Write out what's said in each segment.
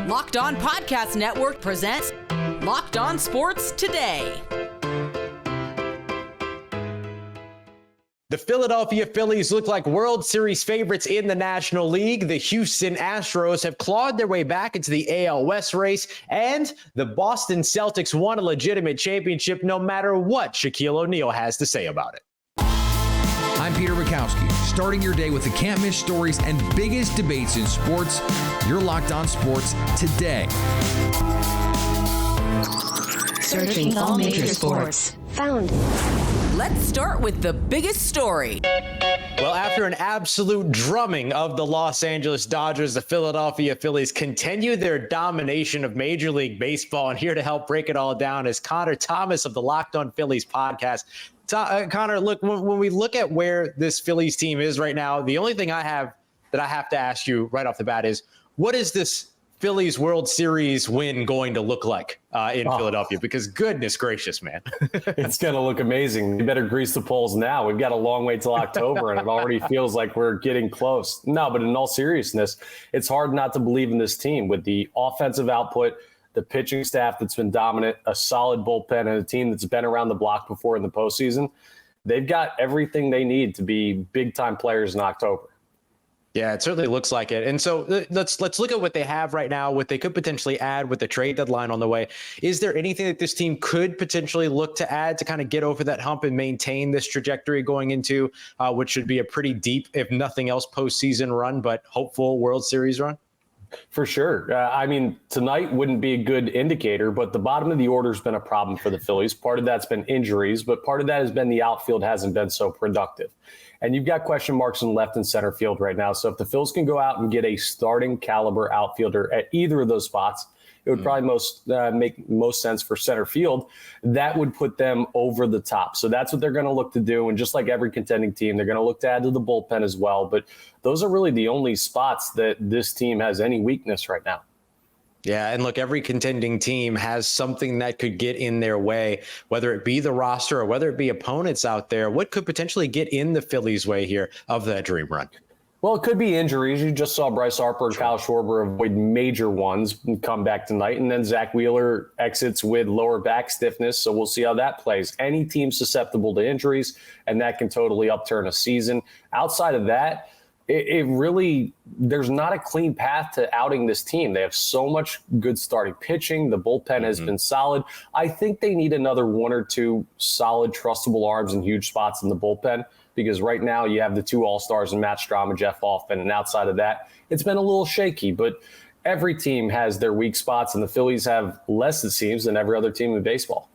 Locked On Podcast Network presents Locked On Sports Today. The Philadelphia Phillies look like World Series favorites in the National League. The Houston Astros have clawed their way back into the AL West race, and the Boston Celtics won a legitimate championship no matter what Shaquille O'Neal has to say about it. I'm Peter Bukowski, starting your day with the can't-miss stories and biggest debates in sports. You're Locked On Sports Today. Searching all major sports. Found. Let's start with the biggest story. Well, after an absolute drumming of the Los Angeles Dodgers, the Philadelphia Phillies continue their domination of Major League Baseball. And here to help break it all down is Connor Thomas of the Locked On Phillies podcast. Connor, look, when we look at where this Phillies team is right now, the only thing I have to ask you right off the bat is, what is this Phillies World Series win going to look like in Philadelphia? Because goodness gracious, man. It's going to look amazing. You better grease the polls now. We've got a long way till October, and it already feels like we're getting close. No, but in all seriousness, it's hard not to believe in this team with the offensive output, the pitching staff that's been dominant, a solid bullpen, and a team that's been around the block before in the postseason. They've got everything they need to be big-time players in October. Yeah, it certainly looks like it. And so let's look at what they have right now, what they could potentially add with the trade deadline on the way. Is there anything that this team could potentially look to add to kind of get over that hump and maintain this trajectory going into what should be a pretty deep, if nothing else, postseason run, but hopeful World Series run? For sure. I mean, tonight wouldn't be a good indicator, but the bottom of the order has been a problem for the Phillies. Part of that's been injuries, but part of that has been the outfield hasn't been so productive. And you've got question marks in left and center field right now. So if the Phils can go out and get a starting caliber outfielder at either of those spots, it would probably make most sense for center field. That would put them over the top. So that's what they're going to look to do. And just like every contending team, they're going to look to add to the bullpen as well. But those are really the only spots that this team has any weakness right now. Yeah, and look, every contending team has something that could get in their way, whether it be the roster or whether it be opponents out there. What could potentially get in the Phillies' way here of that dream run? Well, it could be injuries. You just saw Bryce Harper and Kyle Schwarber avoid major ones and come back tonight. And then Zach Wheeler exits with lower back stiffness. So we'll see how that plays. Any team susceptible to injuries, and that can totally upturn a season. Outside of that, it really, there's not a clean path to outing this team. They have so much good starting pitching. The bullpen has been solid. I think they need another one or two solid, trustable arms in huge spots in the bullpen, because right now you have the two all-stars in Matt Strahm and Jeff Hoffman, and outside of that, it's been a little shaky. But every team has their weak spots, and the Phillies have less, it seems, than every other team in baseball.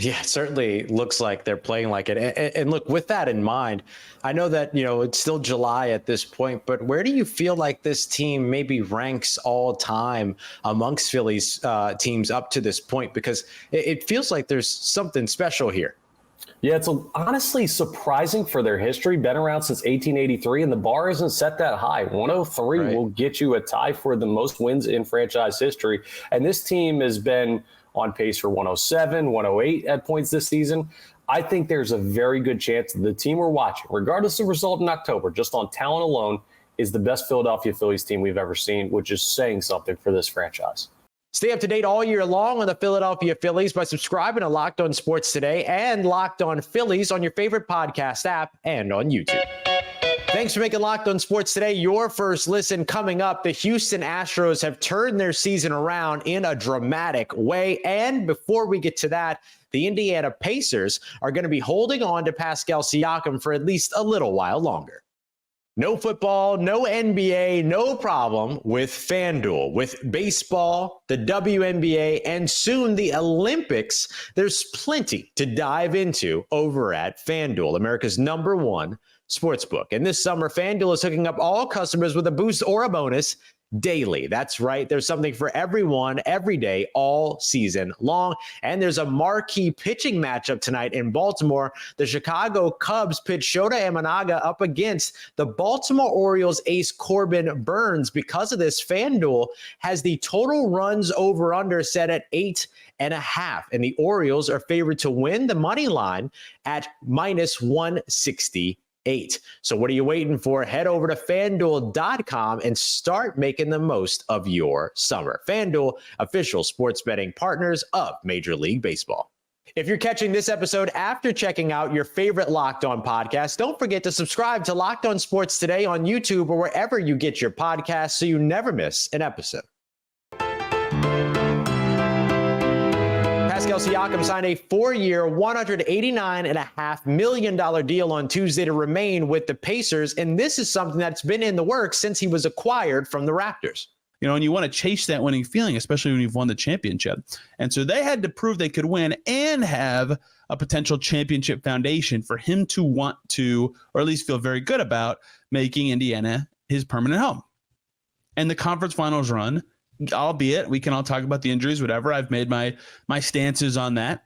Yeah, it certainly looks like they're playing like it. And look, with that in mind, I know that, it's still July at this point, but where do you feel like this team maybe ranks all time amongst Phillies teams up to this point? Because it feels like there's something special here. Yeah, it's honestly surprising for their history. Been around since 1883, and the bar isn't set that high. 103 will get you a tie for the most wins in franchise history. And this team has been on pace for 107, 108 at points this season. I think there's a very good chance that the team we're watching, regardless of result in October, just on talent alone, is the best Philadelphia Phillies team we've ever seen, which is saying something for this franchise. Stay up to date all year long on the Philadelphia Phillies by subscribing to Locked On Sports Today and Locked On Phillies on your favorite podcast app and on YouTube. Thanks for making Locked On Sports Today your first listen. Coming up, the Houston Astros have turned their season around in a dramatic way. And before we get to that, the Indiana Pacers are going to be holding on to Pascal Siakam for at least a little while longer. No football, no NBA, no problem with FanDuel. With baseball, the WNBA, and soon the Olympics, there's plenty to dive into over at FanDuel, America's #1 sportsbook. And this summer, FanDuel is hooking up all customers with a boost or a bonus daily. That's right. There's something for everyone, every day, all season long. And there's a marquee pitching matchup tonight in Baltimore. The Chicago Cubs pitch Shota Imanaga up against the Baltimore Orioles ace Corbin Burns. Because of this, FanDuel has the total runs over under set at 8.5. And the Orioles are favored to win the money line at -168. 8. So what are you waiting for? Head over to FanDuel.com and start making the most of your summer. FanDuel, official sports betting partners of Major League Baseball. If you're catching this episode after checking out your favorite Locked On podcast, don't forget to subscribe to Locked On Sports Today on YouTube or wherever you get your podcasts so you never miss an episode. Pascal Siakam signed a 4-year, $189.5 million deal on Tuesday to remain with the Pacers, and this is something that's been in the works since he was acquired from the Raptors. You know, and you want to chase that winning feeling, especially when you've won the championship. And so they had to prove they could win and have a potential championship foundation for him to want to, or at least feel very good about, making Indiana his permanent home. And the conference finals run, albeit we can all talk about the injuries, whatever. I've made my stances on that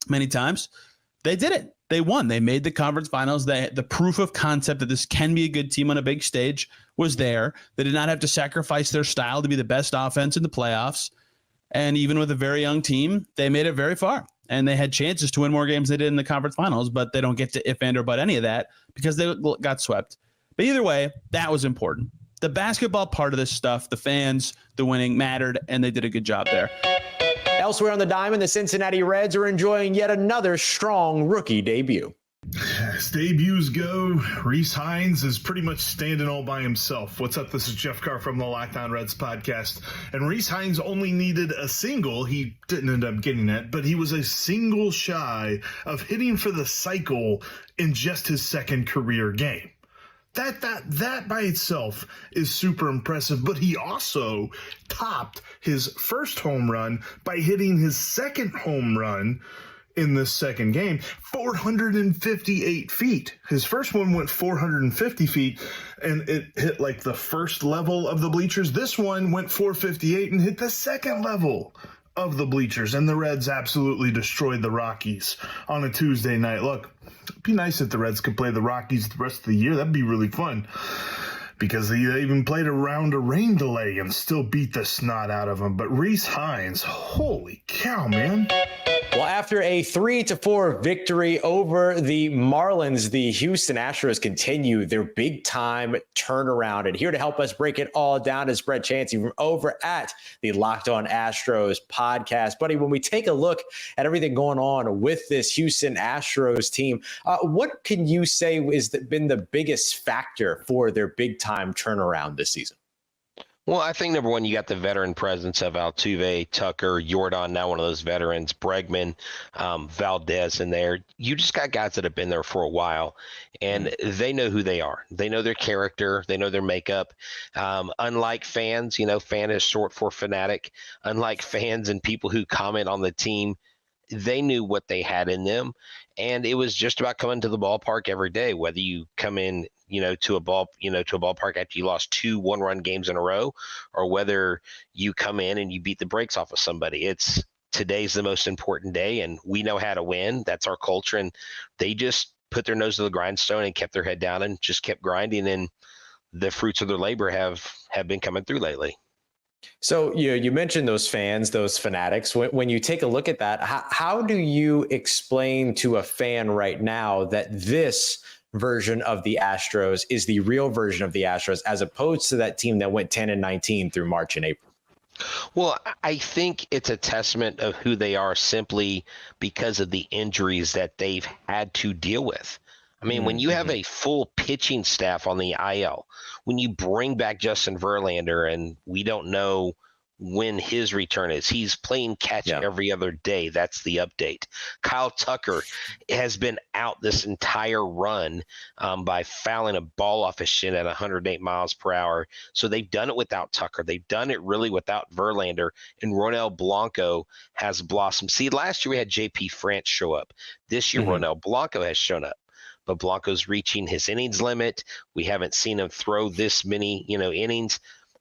many times. They did it. They won. They made the conference finals. The proof of concept that this can be a good team on a big stage was there. They did not have to sacrifice their style to be the best offense in the playoffs. And even with a very young team, they made it very far. And they had chances to win more games than they did in the conference finals, but they don't get to if and or but any of that because they got swept. But either way, that was important. The basketball part of this stuff, the fans, the winning mattered, and they did a good job there. Elsewhere on the diamond, the Cincinnati Reds are enjoying yet another strong rookie debut. As debuts go, Rees Hines is pretty much standing all by himself. What's up? This is Jeff Carr from the Locked On Reds podcast. And Rees Hines only needed a single. He didn't end up getting that, but he was a single shy of hitting for the cycle in just his second career game. That by itself is super impressive, but he also topped his first home run by hitting his second home run in this second game, 458 feet. His first one went 450 feet, and it hit like the first level of the bleachers. This one went 458 and hit the second level of the bleachers, and the Reds absolutely destroyed the Rockies on a Tuesday night. Look, it'd be nice if the Reds could play the Rockies the rest of the year. That'd be really fun, because they even played a round of rain delay and still beat the snot out of them. But Rees Hines, holy cow, man. Well, after a 3-4 victory over the Marlins, the Houston Astros continue their big-time turnaround. And here to help us break it all down is Brett Chansey from over at the Locked On Astros podcast. Buddy, when we take a look at everything going on with this Houston Astros team, what can you say has been the biggest factor for their big-time turnaround this season? Well, I think, number one, you got the veteran presence of Altuve, Tucker, Jordan, now one of those veterans, Bregman, Valdez in there. You just got guys that have been there for a while, and they know who they are. They know their character. They know their makeup. Unlike fans, fan is short for fanatic. Unlike fans and people who comment on the team, they knew what they had in them, and it was just about coming to the ballpark every day, whether you come in to a ballpark after you lost 2 one-run games in a row, or whether you come in and you beat the brakes off of somebody. Today's the most important day, and we know how to win. That's our culture, and they just put their nose to the grindstone and kept their head down and just kept grinding, and the fruits of their labor have been coming through lately. So you mentioned those fans, those fanatics. When you take a look at that, how do you explain to a fan right now that this version of the Astros is the real version of the Astros, as opposed to that team that went 10-19 through March and April? Well, I think it's a testament of who they are simply because of the injuries that they've had to deal with. I mean, when you have a full pitching staff on the IL, when you bring back Justin Verlander, and we don't know when his return is, he's playing catch every other day. That's the update. Kyle Tucker has been out this entire run by fouling a ball off his shin at 108 miles per hour. So they've done it without Tucker. They've done it really without Verlander, and Ronel Blanco has blossomed. See, last year we had JP France show up. This year, Ronel Blanco has shown up. But Blanco's reaching his innings limit. We haven't seen him throw this many, innings.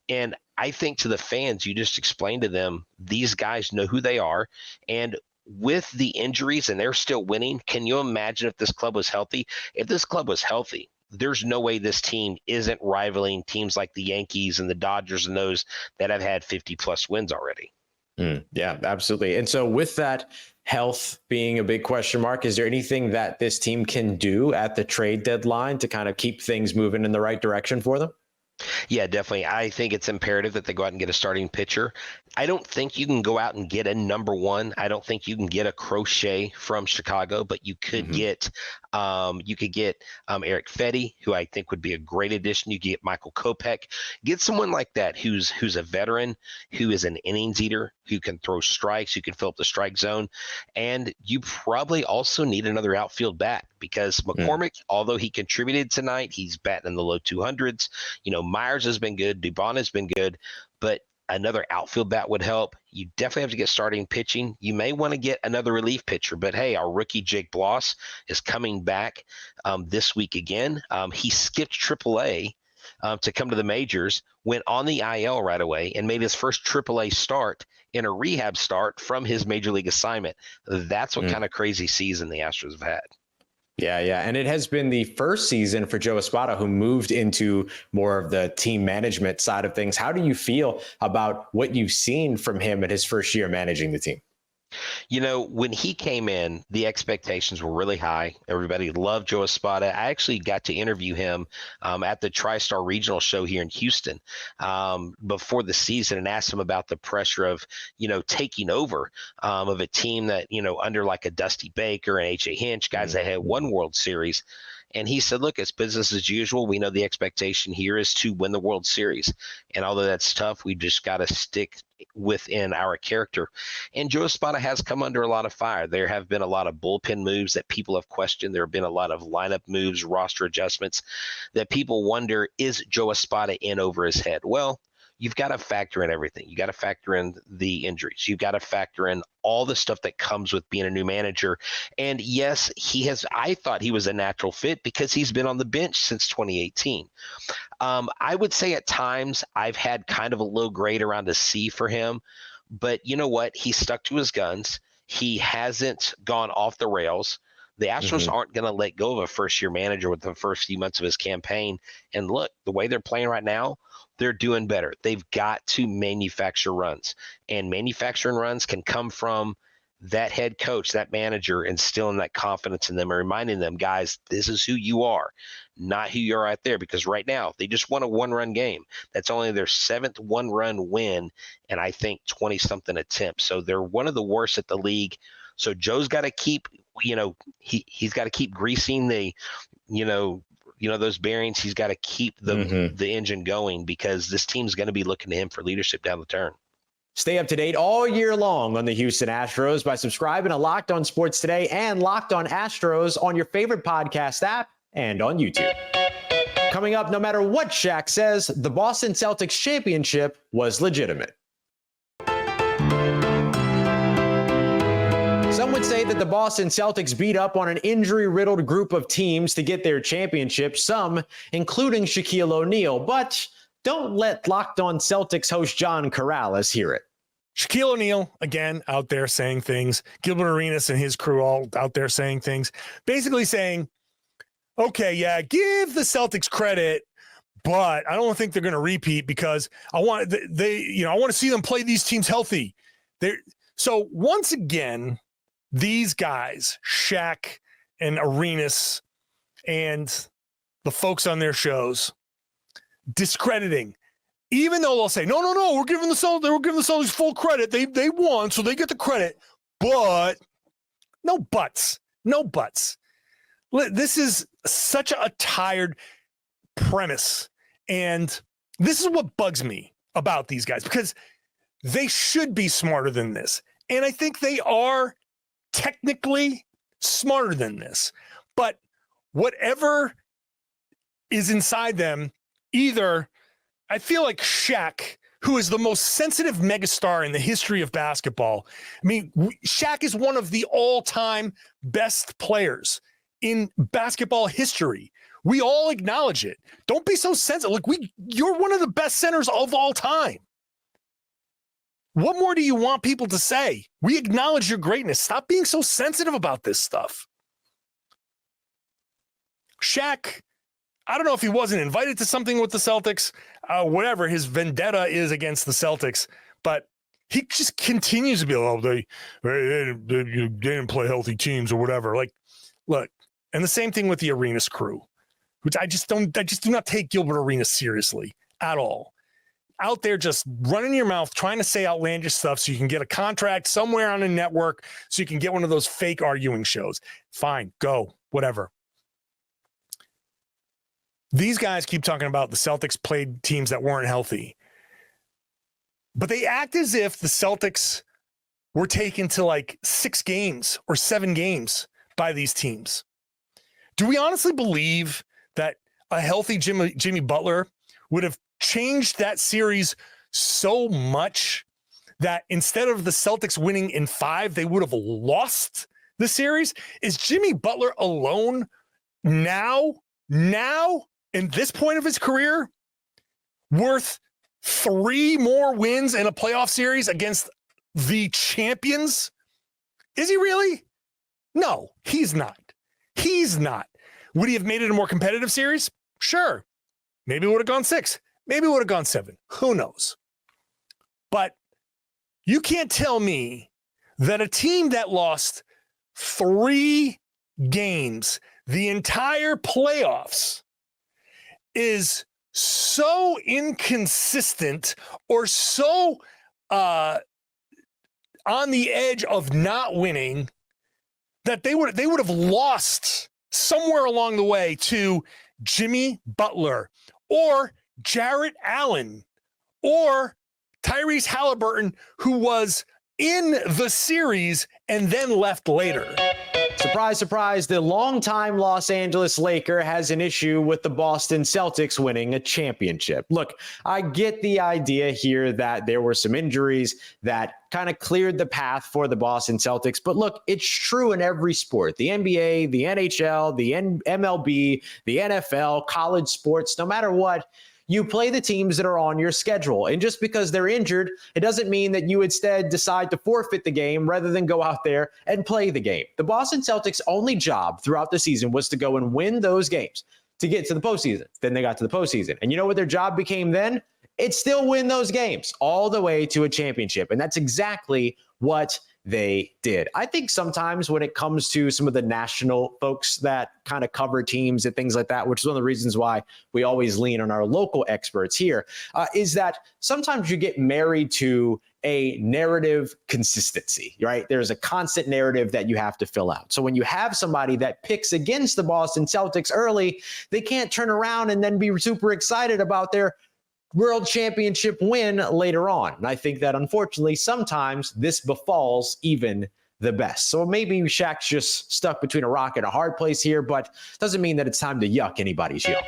And I think to the fans, you just explain to them, these guys know who they are. And with the injuries, and they're still winning, can you imagine if this club was healthy? If this club was healthy, there's no way this team isn't rivaling teams like the Yankees and the Dodgers and those that have had 50-plus wins already. Yeah, absolutely. And so with that health being a big question mark. Is there anything that this team can do at the trade deadline to kind of keep things moving in the right direction for them? Yeah, definitely. I think it's imperative that they go out and get a starting pitcher. I don't think you can go out and get a number one. I don't think you can get a Crochet from Chicago, but you could get Eric Fetty, who I think would be a great addition. You get Michael Kopech. Get someone like that who's a veteran, who is an innings eater, who can throw strikes, who can fill up the strike zone. And you probably also need another outfield bat because McCormick, although he contributed tonight, he's batting in the low 200s. Myers has been good. Dubon has been good, but another outfield bat would help. You definitely have to get starting pitching. You may want to get another relief pitcher, but hey, our rookie Jake Bloss is coming back this week again. He skipped AAA to come to the majors, went on the IL right away, and made his first AAA start in a rehab start from his major league assignment. That's what kind of crazy season the Astros have had. Yeah. And it has been the first season for Joe Espada, who moved into more of the team management side of things. How do you feel about what you've seen from him in his first year managing the team? When he came in, the expectations were really high. Everybody loved Joe Espada. I actually got to interview him at the TriStar Regional show here in Houston before the season and asked him about the pressure of, taking over of a team that, under like a Dusty Baker and H.A. Hinch, guys that had won World Series. And he said, look, it's business as usual. We know the expectation here is to win the World Series. And although that's tough, we just got to stick within our character. And Joe Espada has come under a lot of fire. There have been a lot of bullpen moves that people have questioned. There have been a lot of lineup moves, roster adjustments that people wonder, is Joe Espada in over his head? Well, you've got to factor in everything. You got to factor in the injuries. You've got to factor in all the stuff that comes with being a new manager. And yes, I thought he was a natural fit because he's been on the bench since 2018. I would say at times I've had kind of a low grade around a C for him, but you know what? He stuck to his guns. He hasn't gone off the rails. The Astros aren't going to let go of a first-year manager with the first few months of his campaign. And look, the way they're playing right now, they're doing better. They've got to manufacture runs. And manufacturing runs can come from that head coach, that manager, instilling that confidence in them and reminding them, guys, this is who you are, not who you are out there. Because right now, they just won a one-run game. That's only their 7th one-run win, and I think 20-something attempts. So they're one of the worst at the league. So Joe's got to keep, he's got to keep greasing the, those bearings. He's got to keep the engine going because this team's going to be looking to him for leadership down the turn. Stay up to date all year long on the Houston Astros by subscribing to Locked On Sports Today and Locked On Astros on your favorite podcast app and on YouTube. Coming up, no matter what Shaq says, the Boston Celtics championship was legitimate. Some would say that the Boston Celtics beat up on an injury-riddled group of teams to get their championship, some including Shaquille O'Neal. But don't let Locked On Celtics host John Corrales hear it. Shaquille O'Neal, again, out there saying things. Gilbert Arenas and his crew all out there saying things. Basically saying, okay, yeah, give the Celtics credit, but I don't think they're going to repeat because I want to see them play these teams healthy. So once again, these guys, Shaq and Arenas and the folks on their shows, discrediting, even though they'll say, no, we're giving the Celtics full credit. They won, so they get the credit. But no buts. This is such a tired premise. And this is what bugs me about these guys, because they should be smarter than this. And I think they are technically smarter than this. But whatever is inside them, either I feel like Shaq, who is the most sensitive megastar in the history of basketball. I mean, Shaq is one of the all-time best players in basketball history. We all acknowledge it. Don't be so sensitive. Look, you're one of the best centers of all time. What more do you want people to say? We acknowledge your greatness. Stop being so sensitive about this stuff. Shaq, I don't know if he wasn't invited to something with the Celtics, whatever his vendetta is against the Celtics, but he just continues to be, oh, they didn't play healthy teams or whatever. Like, look, and the same thing with the Arenas crew, which I just do not take Gilbert Arenas seriously at all. Out there just running your mouth, trying to say outlandish stuff so you can get a contract somewhere on a network so you can get one of those fake arguing shows. Fine, go, whatever. These guys keep talking about the Celtics played teams that weren't healthy. But they act as if the Celtics were taken to like 6 games or 7 games by these teams. Do we honestly believe that a healthy Jimmy Butler would have changed that series so much that instead of the Celtics winning in 5, they would have lost the series? Is Jimmy Butler alone now in this point of his career worth 3 more wins in a playoff series against the champions? Is he really? No, he's not. He's not. Would he have made it a more competitive series? Sure. Maybe it would have gone 6. Maybe it would have gone 7. Who knows? But you can't tell me that a team that lost 3 games the entire playoffs is so inconsistent or so on the edge of not winning that they would have lost somewhere along the way to Jimmy Butler or Jarrett Allen or Tyrese Halliburton, who was in the series and then left later. Surprise, surprise, the longtime Los Angeles Laker has an issue with the Boston Celtics winning a championship. Look, I get the idea here that there were some injuries that kind of cleared the path for the Boston Celtics. But look, it's true in every sport. The NBA, the NHL, the MLB, the NFL, college sports, no matter what, you play the teams that are on your schedule. And just because they're injured, it doesn't mean that you instead decide to forfeit the game rather than go out there and play the game. The Boston Celtics' only job throughout the season was to go and win those games to get to the postseason. Then they got to the postseason. And you know what their job became then? It's still win those games all the way to a championship. And that's exactly what they did. I think sometimes when it comes to some of the national folks that kind of cover teams and things like that, which is one of the reasons why we always lean on our local experts here, is that sometimes you get married to a narrative consistency, right? There's a constant narrative that you have to fill out. So when you have somebody that picks against the Boston Celtics early, they can't turn around and then be super excited about their world championship win later on. And I think that unfortunately, sometimes this befalls even the best. So maybe Shaq's just stuck between a rock and a hard place here, but doesn't mean that it's time to yuck anybody's yum.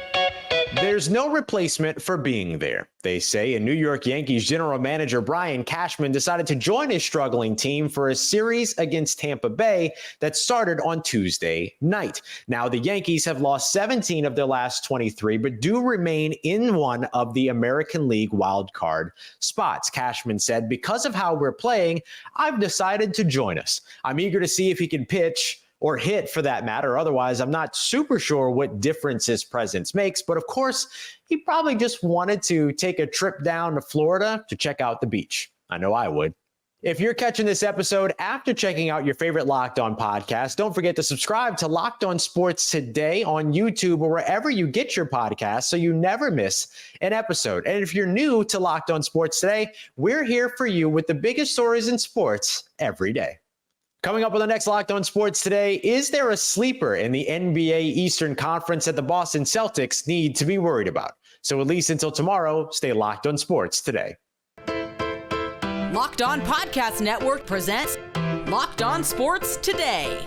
There's no replacement for being there, they say, and New York Yankees general manager Brian Cashman decided to join his struggling team for a series against Tampa Bay that started on Tuesday night. Now, the Yankees have lost 17 of their last 23, but do remain in one of the American League wildcard spots. Cashman said, because of how we're playing, I've decided to join us. I'm eager to see if he can pitch or hit for that matter. Otherwise, I'm not super sure what difference his presence makes. But of course, he probably just wanted to take a trip down to Florida to check out the beach. I know I would. If you're catching this episode after checking out your favorite Locked On podcast, don't forget to subscribe to Locked On Sports Today on YouTube or wherever you get your podcasts so you never miss an episode. And if you're new to Locked On Sports Today, we're here for you with the biggest stories in sports every day. Coming up on the next Locked On Sports Today, is there a sleeper in the NBA Eastern Conference that the Boston Celtics need to be worried about? So at least until tomorrow, stay Locked On Sports Today. Locked On Podcast Network presents Locked On Sports Today.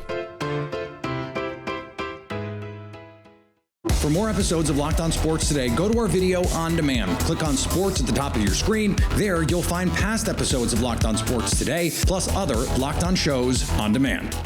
For more episodes of Locked On Sports Today, go to our video on demand. Click on sports at the top of your screen. There, you'll find past episodes of Locked On Sports Today, plus other Locked On shows on demand.